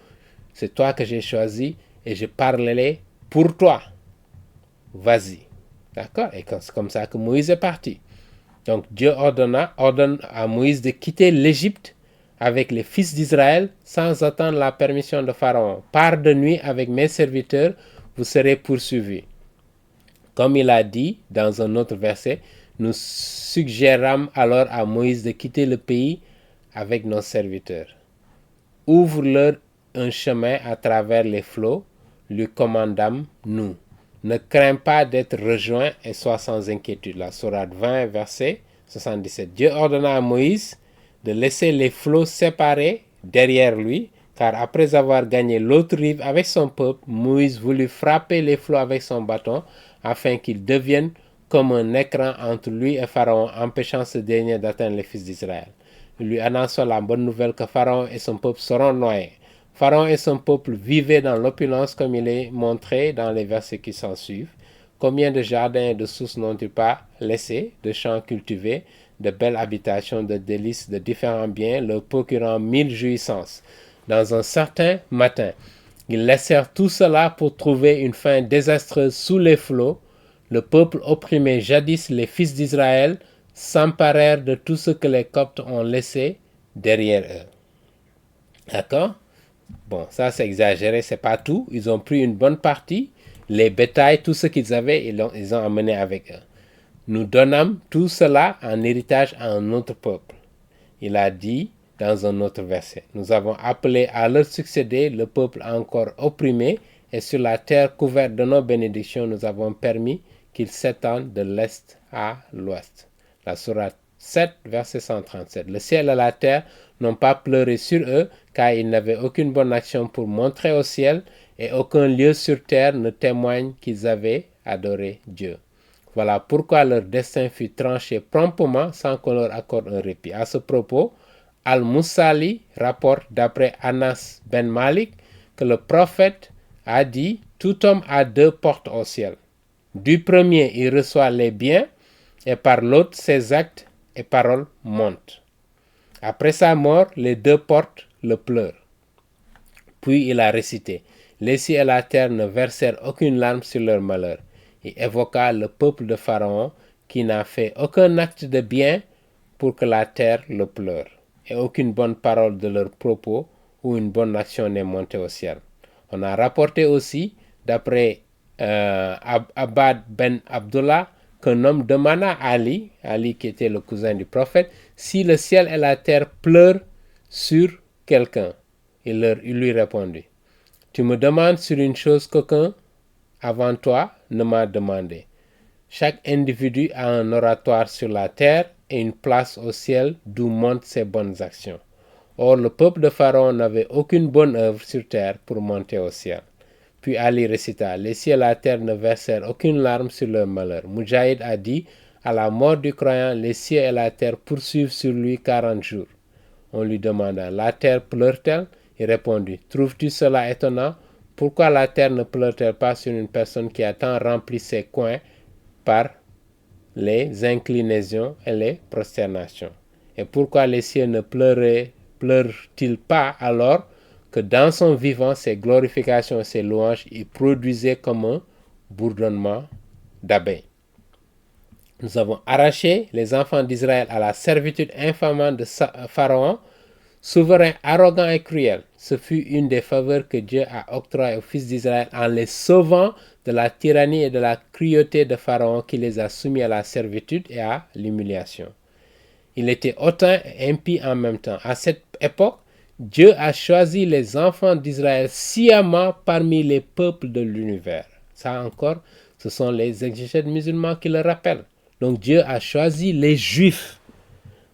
c'est toi que j'ai choisi et je parlerai pour toi. Vas-y. D'accord? Et c'est comme ça que Moïse est parti. Donc, Dieu ordonne à Moïse de quitter l'Égypte avec les fils d'Israël sans attendre la permission de Pharaon. Pars de nuit avec mes serviteurs, vous serez poursuivis. Comme il a dit dans un autre verset, nous suggérâmes alors à Moïse de quitter le pays avec nos serviteurs. Ouvre-leur un chemin à travers les flots, lui commandâmes nous. Ne crains pas d'être rejoint et sois sans inquiétude. La sourate 20, verset 77. Dieu ordonna à Moïse de laisser les flots séparés derrière lui, car après avoir gagné l'autre rive avec son peuple, Moïse voulut frapper les flots avec son bâton afin qu'ils deviennent comme un écran entre lui et Pharaon, empêchant ce dernier d'atteindre les fils d'Israël. Il lui annonça la bonne nouvelle que Pharaon et son peuple seront noyés. Pharaon et son peuple vivaient dans l'opulence comme il est montré dans les versets qui s'en suivent. Combien de jardins et de sources n'ont-ils pas laissés, de champs cultivés, de belles habitations, de délices, de différents biens, leur procurant 1000 jouissances. Dans un certain matin, ils laissèrent tout cela pour trouver une fin désastreuse sous les flots. Le peuple opprimé jadis les fils d'Israël s'emparèrent de tout ce que les Coptes ont laissé derrière eux. D'accord? Bon, ça c'est exagéré, c'est pas tout. Ils ont pris une bonne partie, les bétails, tout ce qu'ils avaient, ils ont emmené avec eux. Nous donnâmes tout cela en héritage à un autre peuple. Il a dit dans un autre verset, nous avons appelé à leur succéder le peuple encore opprimé et sur la terre couverte de nos bénédictions, nous avons permis qu'ils s'étendent de l'est à l'ouest. La sourate 7, verset 137. Le ciel et la terre n'ont pas pleuré sur eux, car ils n'avaient aucune bonne action pour montrer au ciel, et aucun lieu sur terre ne témoigne qu'ils avaient adorer Dieu. Voilà pourquoi leur destin fut tranché promptement sans qu'on leur accorde un répit. À ce propos, Al-Moussali rapporte d'après Anas ben Malik que le prophète a dit « Tout homme a deux portes au ciel. Du premier, il reçoit les biens, et par l'autre, ses actes et paroles montent. Après sa mort, les deux portes le pleurent. » Puis il a récité « Les cieux et la terre ne versèrent aucune larme sur leur malheur. » Il évoqua le peuple de Pharaon qui n'a fait aucun acte de bien pour que la terre le pleure, et aucune bonne parole de leurs propos ou une bonne action n'est montée au ciel. On a rapporté aussi, d'après Abbad ben Abdullah, qu'un homme demanda à Ali qui était le cousin du prophète, si le ciel et la terre pleurent sur quelqu'un. Il lui répondit, tu me demandes sur une chose qu'aucun avant toi ne m'a demandé. Chaque individu a un oratoire sur la terre et une place au ciel d'où montent ses bonnes actions. Or, le peuple de Pharaon n'avait aucune bonne œuvre sur terre pour monter au ciel. Puis Ali récita, les cieux et la terre ne versèrent aucune larme sur leur malheur. Mujahid a dit, à la mort du croyant, les cieux et la terre poursuivent sur lui 40 jours. On lui demanda, la terre pleure-t-elle? Il répondit, trouves-tu cela étonnant? Pourquoi la terre ne pleure-t-elle pas sur une personne qui a tant rempli ses coins par les inclinaisons et les prosternations? Et pourquoi les cieux ne pleurent-ils pas alors que dans son vivant, ses glorifications et ses louanges, il produisait comme un bourdonnement d'abeilles? Nous avons arraché les enfants d'Israël à la servitude infamante de Pharaon, souverain arrogant et cruel. Ce fut une des faveurs que Dieu a octroyées aux fils d'Israël en les sauvant de la tyrannie et de la cruauté de Pharaon qui les a soumis à la servitude et à l'humiliation. Il était hautain et impie en même temps. À cette époque, Dieu a choisi les enfants d'Israël sciemment parmi les peuples de l'univers. Ça encore, ce sont les exégètes musulmans qui le rappellent. Donc Dieu a choisi les Juifs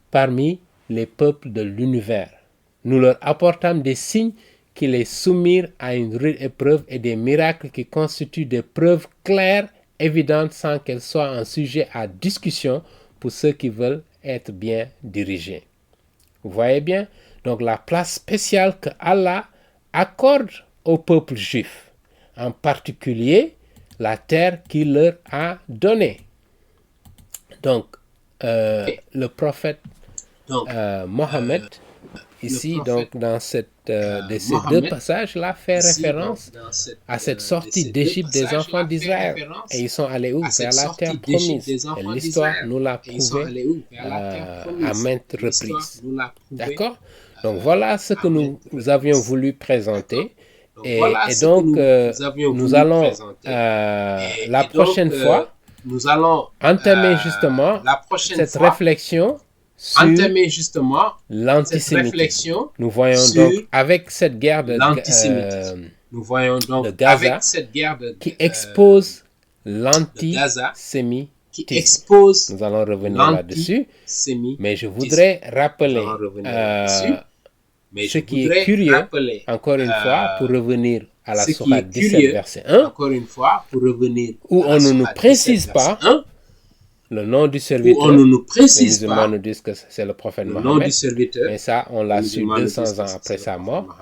parmi les peuples de l'univers. Nous leur apportâmes des signes qui les soumirent à une rude épreuve et des miracles qui constituent des preuves claires, évidentes, sans qu'elles soient un sujet à discussion pour ceux qui veulent être bien dirigés. Vous voyez bien? Donc la place spéciale que Allah accorde au peuple juif, en particulier la terre qu'il leur a donnée. Donc, le prophète Mohammed, ici, donc, dans ces deux passages-là, fait référence à cette sortie d'Égypte des enfants d'Israël. Et ils sont allés où? Vers la terre promise. Et l'histoire nous l'a prouvé à maintes reprises. D'accord? Donc, voilà ce que nous avions voulu présenter. Et donc, nous allons, la prochaine fois, nous allons entamer justement cette réflexion sur l'antisémitisme. Nous voyons donc avec cette guerre de Gaza qui expose l'antisémitisme. Nous allons revenir là-dessus, mais je voudrais rappeler ce qui est curieux, encore une fois, pour revenir à la sourate 17, verset 1, où on ne nous précise pas le nom du serviteur. Les musulmans nous disent que c'est le prophète Mohammed, mais ça, on l'a su 200 ans après sa mort.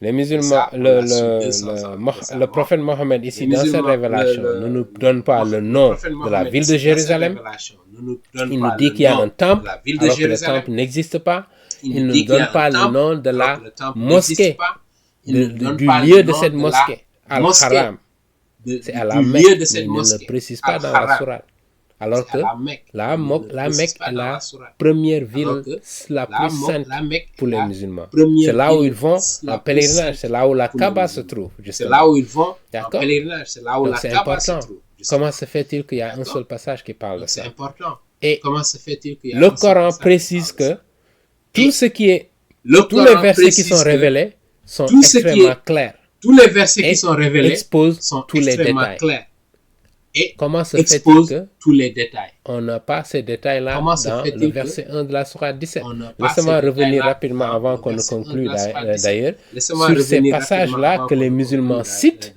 Les musulmans, le prophète Mohammed, ici, dans cette révélation, ne nous donne pas le nom de la ville de Jérusalem. Il nous dit qu'il y a un temple, alors que le temple n'existe pas. Il ne nous donne pas le nom de la mosquée, du lieu de cette mosquée, Al-Haram. C'est à la Mecque, mais il ne le précise pas dans la sourate. Alors que la Mecque est la première ville la plus sainte pour les musulmans. C'est là où ils vont en pèlerinage, c'est là où la Kaaba se trouve. D'accord? Donc c'est important. Comment se fait-il qu'il y a un seul passage qui parle de ça? Et le Coran précise que tout ce qui est, tous les versets qui sont révélés sont extrêmement clairs. Tous les versets qui sont révélés exposent tous les détails. Et comment se fait-il que tous les détails. On n'a pas ces détails-là dans le verset 1 de la sourate 17? Laissez-moi revenir rapidement avant qu'on ne conclue d'ailleurs sur ces passages-là que les musulmans citent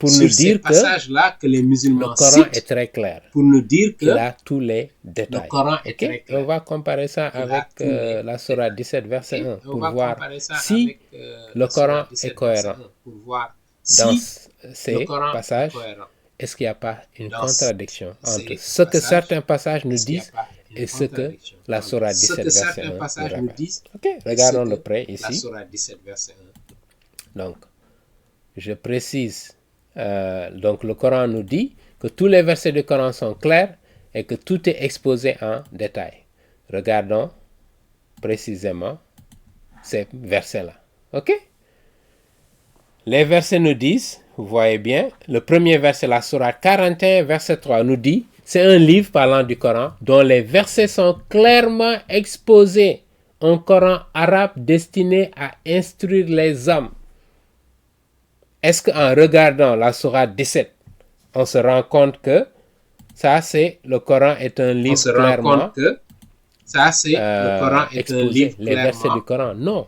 pour sur nous ces dire que passages-là que les le musulmans Coran citent est très clair. pour nous dire que Il a tous les le détails. Coran est Ok? très Et on clair. va comparer ça Il a avec tous les la Sourate 17, verset Et 1, on pour va voir comparer ça si avec le la Coran Sourate est 17, cohérent verset 1, pour voir dans si le ces Coran est passages. cohérent. Est-ce qu'il n'y a pas une Dans contradiction ces entre ce que passages, certains passages nous est-ce qu'il n'y a disent pas une et ce que contradiction la entre Sourate ce 17, que verset certains 1 nous passages nous révèle? disent Ok, et regardons ce de que près la ici. Sourate 17, verset 1? Donc, je précise. Donc, le Coran nous dit que tous les versets du Coran sont clairs et que tout est exposé en détail. Regardons précisément ces versets-là. Ok? Les versets nous disent, vous voyez bien, le premier verset, la Sourate 41, verset 3, nous dit, c'est un livre parlant du Coran dont les versets sont clairement exposés. Un Coran arabe destiné à instruire les hommes. Est-ce qu'en regardant la Sourate 17, on se rend compte que ça, c'est le Coran est un livre On se rend clairement compte que ça, c'est le Coran est un livre les versets du clairement Coran? Non.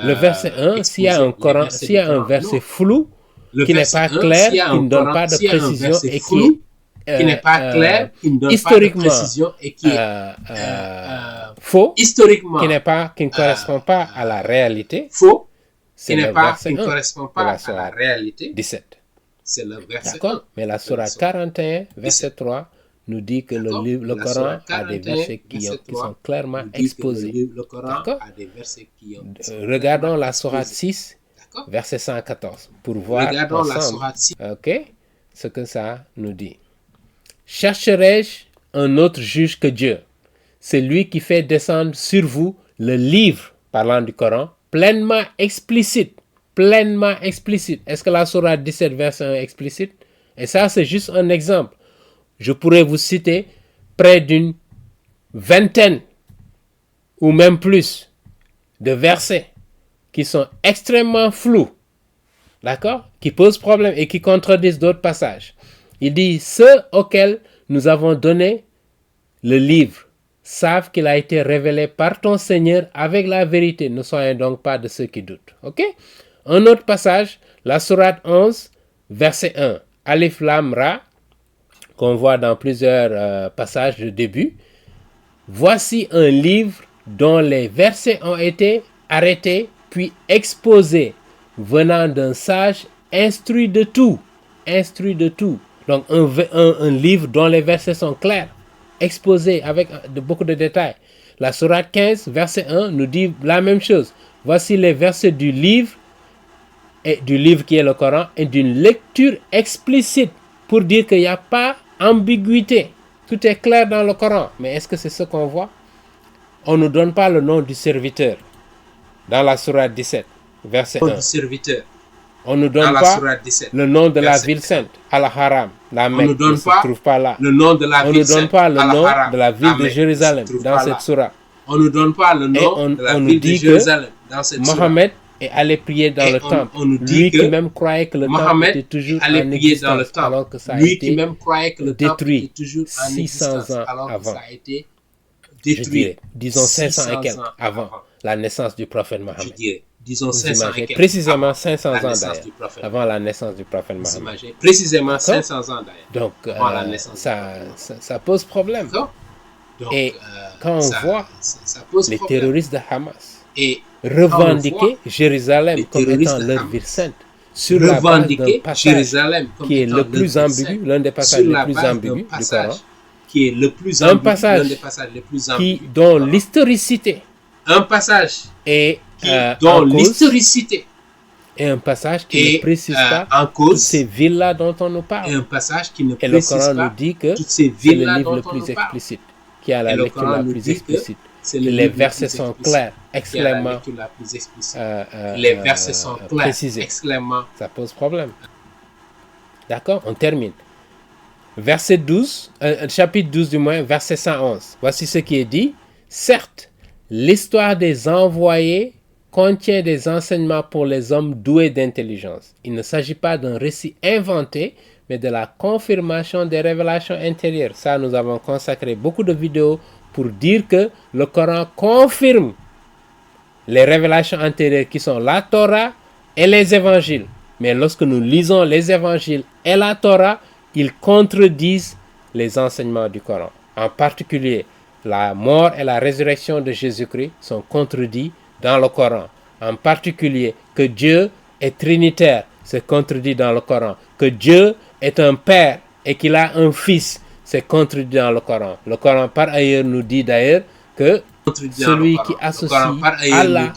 Le verset 1, s'il y a un Coran, s'il y a un verset flou, le qui n'est verset pas 1, clair, s'il y a qui un ne donne Coran, pas de s'il y a un précision verset et flou, qui n'est pas euh, clair, qui ne donne pas de historiquement, précision et qui est faux, historiquement qui ne correspond pas à la réalité, faux, c'est qui le n'est pas, verset qui ne 1 correspond de pas la à la Sourate réalité, 17. c'est le verset 1. D'accord? Mais la Sourate 41, verset 3, nous dit que le Coran a des versets qui sont clairement exposés. Le Coran D'accord? a des versets qui ont Regardons la Sourate 6, verset 114, pour voir Regardons la ensemble, Sourate 6. ok, ce que ça nous dit. Chercherai-je un autre juge que Dieu? C'est lui qui fait descendre sur vous le livre, parlant du Coran, pleinement explicite. Pleinement explicite. Est-ce que la Sourate 17, verset 1 est explicite? Et ça, c'est juste un exemple. Je pourrais vous citer près d'une vingtaine ou même plus de versets qui sont extrêmement flous, d'accord, qui posent problème et qui contredisent d'autres passages. Il dit, ceux auxquels nous avons donné le livre savent qu'il a été révélé par ton Seigneur avec la vérité. Ne soyons donc pas de ceux qui doutent. Ok? Un autre passage, la Sourate 11, verset 1, Alif Lam Ra, qu'on voit dans plusieurs passages de début. Voici un livre dont les versets ont été arrêtés puis exposés, venant d'un sage instruit de tout. Instruit de tout. Donc un livre dont les versets sont clairs, exposés avec beaucoup de détails. La Sourate 15, verset 1, nous dit la même chose. Voici les versets du livre qui est le Coran, et d'une lecture explicite pour dire qu'il n'y a pas ambiguïté. Tout est clair dans le Coran. Mais est-ce que c'est ce qu'on voit? On ne donne pas le nom du serviteur dans la Sourate 17, verset 1. Du serviteur. On ne donne pas le nom de la ville sainte, Al-Haram, la Mecque, ne se trouve pas là. Le nom de la on ville ne donne sainte, pas le nom Al-Haram, de la ville de Jérusalem dans cette sourate. On ne donne pas le nom de la ville de Jérusalem dans cette sourate. Mohammed est allé prier dans le temple. Lui qui même croyait que le temple était toujours en existence, alors que ça a été détruit 600 ans avant. Je dirais, disons 500 et quelques avant la naissance du prophète Mohammed. Disons 500 et quelques. Précisément 500 ans d'ailleurs, avant la naissance du prophète Mohammed. Précisément 500 ans d'ailleurs. Donc, ça pose problème. Donc, et quand on voit les terroristes de Hamas revendiquer Jérusalem comme étant leur ville sainte, sur la base d'un passage qui est le plus ambigu, l'un des passages les plus ambigus du Coran, qui est le plus un passage dont l'historicité est dont l'historicité et un passage qui ne précise pas toutes ces villes-là dont on nous parle. Et un passage qui ne et le Coran nous dit que c'est le livre le plus explicite, qui a la lecture la plus explicite. Les versets sont clairs, extrêmement les versets sont clairs, précisés. Ça pose problème. D'accord? On termine. Verset 12, chapitre 12 du moins, verset 111. Voici ce qui est dit. Certes, l'histoire des envoyés contient des enseignements pour les hommes doués d'intelligence. Il ne s'agit pas d'un récit inventé, mais de la confirmation des révélations intérieures. Ça, nous avons consacré beaucoup de vidéos pour dire que le Coran confirme les révélations antérieures qui sont la Torah et les évangiles. Mais lorsque nous lisons les évangiles et la Torah, ils contredisent les enseignements du Coran. En particulier, la mort et la résurrection de Jésus-Christ sont contredits dans le Coran. En particulier, que Dieu est trinitaire, c'est contredit dans le Coran. Que Dieu est un père et qu'il a un fils, c'est contredit dans le Coran. Le Coran, par ailleurs, nous dit d'ailleurs que celui qui associe Allah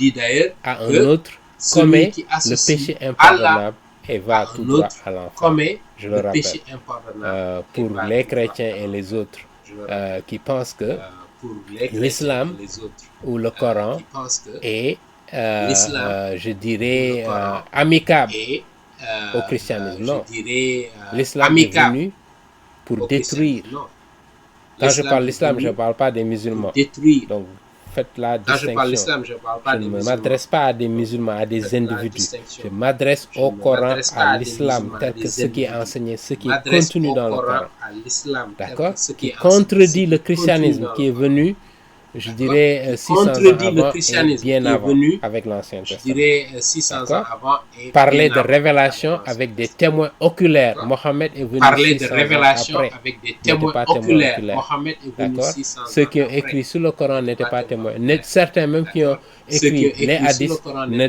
à un autre commet le péché impardonnable et va tout droit à l'enfer. Je le rappelle. Pour les chrétiens et les autres qui pensent que l'islam ou le Coran est, je dirais, amicable au christianisme. Non. L'islam est venu pour détruire. Quand je parle d'islam, je ne parle pas des musulmans. Donc, faites la distinction. Je ne m'adresse pas à des musulmans, à des individus. Je m'adresse au Coran, à l'islam, tel que ce qui est enseigné, ce qui est contenu dans le Coran. D'accord? Qui contredit le christianisme qui est venu, je dirais, 600 ans avant et bien avant, avec l'Ancien Testament. Parler de révélation avec des témoins oculaires. Mohammed est venu 600 ans après. Avec des témoins oculaires. Mohammed est venu d'accord? 600 ans Ceux qui ont écrit sur le Coran n'étaient pas témoins. Certains même qui ont écrit les hadiths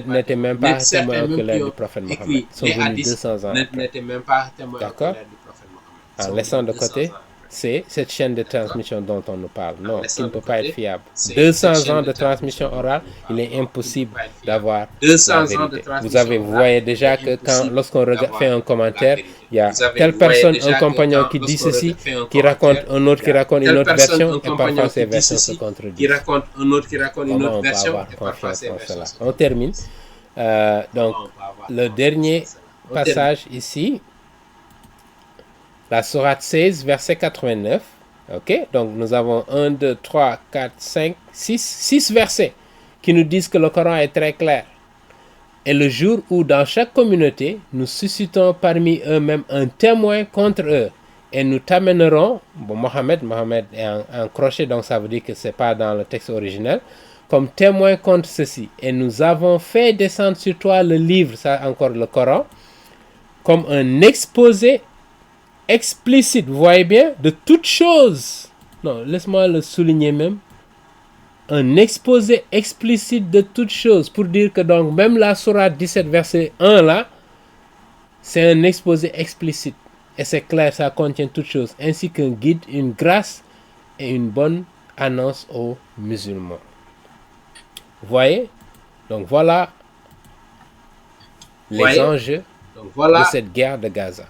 n'étaient même pas témoins oculaires du prophète Mohammed. Ils sont venus 200 ans après. D'accord? En laissant de côté, c'est cette chaîne de transmission dont on nous parle. Non, qui ne peut pas être fiable. 200 ans de transmission orale, il est impossible d'avoir la vérité. Vous voyez déjà que lorsqu'on fait un commentaire, il y a telle personne, un compagnon qui dit ceci, qui raconte un autre qui raconte une autre version, et parfois ces versions se contredisent. Comment on peut avoir confiance en cela? On termine. Donc, le dernier passage ici, la sourate 16, verset 89. Ok? Donc, nous avons 1, 2, 3, 4, 5, 6 versets qui nous disent que le Coran est très clair. Et le jour où, dans chaque communauté, nous suscitons parmi eux-mêmes un témoin contre eux, et nous t'amènerons, bon, Mohammed est en crochet, donc ça veut dire que ce n'est pas dans le texte originel, comme témoin contre ceci. Et nous avons fait descendre sur toi le livre, ça encore le Coran, comme un exposé explicite, vous voyez bien, de toutes choses. Non, laisse-moi le souligner même. Un exposé explicite de toutes choses, pour dire que donc même la sourate 17 verset 1 là, c'est un exposé explicite. Et c'est clair, ça contient toutes choses, ainsi qu'un guide, une grâce et une bonne annonce aux musulmans. Vous voyez? Donc voilà les enjeux de cette guerre de Gaza.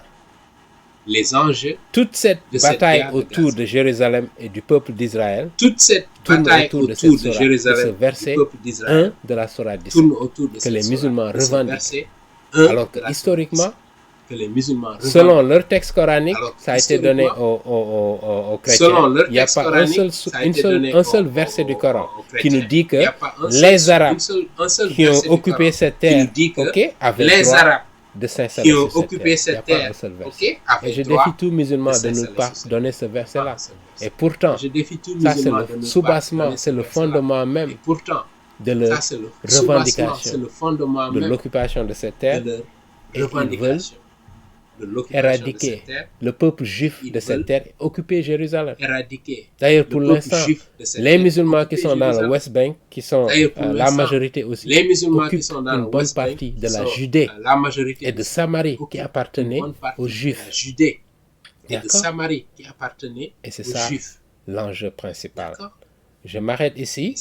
Les enjeux. Toute cette bataille autour de Jérusalem et du peuple d'Israël. Toute cette bataille autour de Jérusalem et ce verset 1 de la sourate 17 que les musulmans revendiquent. Alors que historiquement, selon leur texte coranique, ça a été donné aux chrétiens. Il n'y a pas un seul verset du Coran qui nous dit que les Arabes qui ont occupé cette terre, avaient le droit de s'installer sur cette terre. Et je défie tout musulman de ne pas donner ce verset-là. Et pourtant, ça c'est le soubassement, c'est le fondement même de leur revendication, de l'occupation de cette terre. Et ils veulent éradiquer le peuple juif de cette terre et occuper Jérusalem. D'ailleurs, pour l'instant, les musulmans qui sont dans le West Bank, qui sont la majorité aussi, occupent une bonne partie de la Judée et de Samarie qui appartenait aux Juifs. Et c'est ça l'enjeu principal. Je m'arrête ici.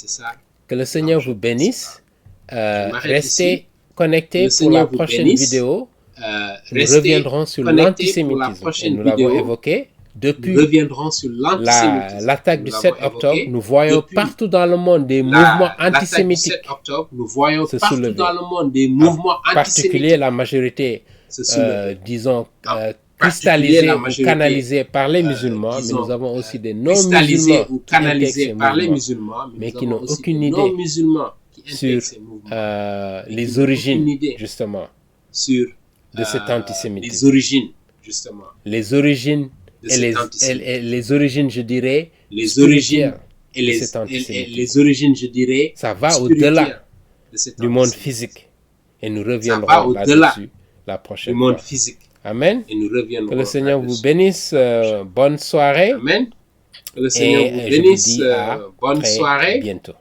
Que le Seigneur vous bénisse. Restez connectés pour la prochaine vidéo. Nous reviendrons sur l'antisémitisme et nous l'avons évoqué depuis l'attaque du 7 octobre. Nous voyons partout dans le monde des mouvements antisémitiques se soulever. En particulier la majorité, disons, cristallisée ou canalisée par les musulmans, mais nous avons aussi des non-musulmans qui intègrent ces mouvements, mais qui n'ont aucune idée sur les origines, justement, de cet antisémitisme. Les origines et les origines, je dirais, spirituelles de cet antisémitisme. Ça va au-delà du monde physique. Et nous reviendrons là-dessus la prochaine du monde fois. physique. Amen. Et nous reviendrons. Que le Seigneur vous bénisse. Bonne soirée. Amen. Que le Seigneur vous bénisse. Bonne soirée. Bientôt.